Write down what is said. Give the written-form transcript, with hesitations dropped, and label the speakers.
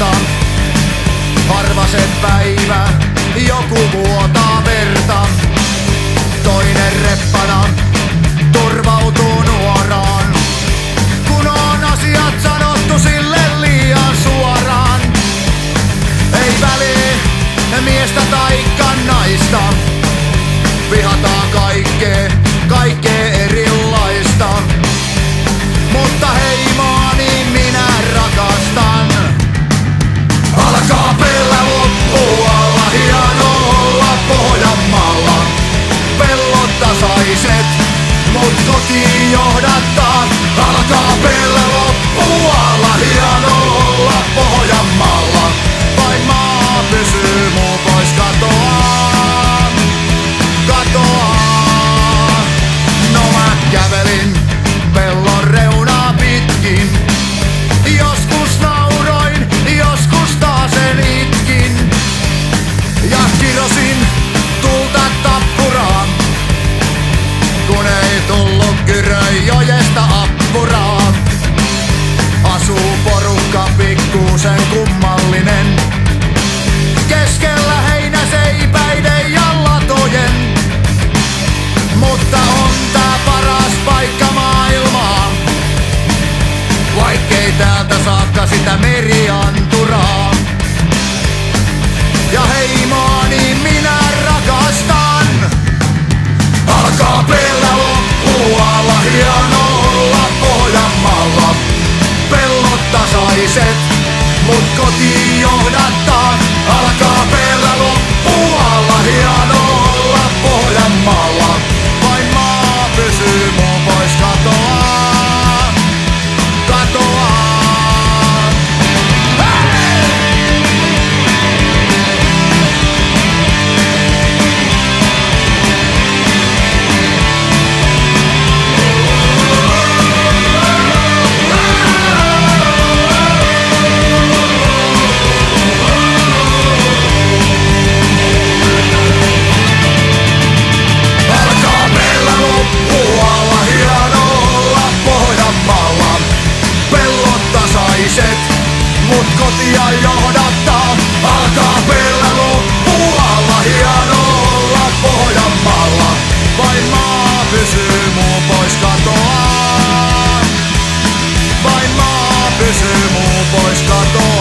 Speaker 1: rakasta. Harva se päivä, joku vuotaa verta. Toinen reppana turvautuu nuoraan, kun on asiat sanottu sille liian suoraan. Ei väliä miestä taikka naista, vihataan kaikkea erilaista. Mutta heimoani minä rakastan. Alkaa pellä loppualla, hieno olla Pohjanmaalla. Pellot tasaiset, mut kotiin johdattaa. Alkaa pellä loppualla, hieno olla Pohjanmaalla. Vain maa pysyy, muu pois katoaa. Katoaa. No mä kävelin pellon reunaa pitkin. Joskus nauroin, joskus taasen itkin. Ja kirosin tulta tappuraan, kun ei tullut Kyrönjojesta appuraa. Asuu porukka pikkuusen kummallinen, keskellä heinäseipäiden ja latojen. Mutta on tää paras paikka maailmaa, vaikkei täältä saakka sitä merianturaa. Ja heimoani minä rakastan. Alkaa pellä loppualla, hieno olla Pohjanmaalla. Pellot tasaiset, mut kotiin johdattaa. Alkaa pellä loppualla, hieno olla Pohjanmaalla. Vain maa pysyy, muu pois katoaa. Katoaa. Mut kotia johdattaa. Alkaa pellä loppualla, hieno olla Pohjanmaalla. Vain maa pysyy, muu pois katoaa. Vain maa pysyy, muu pois katoaa.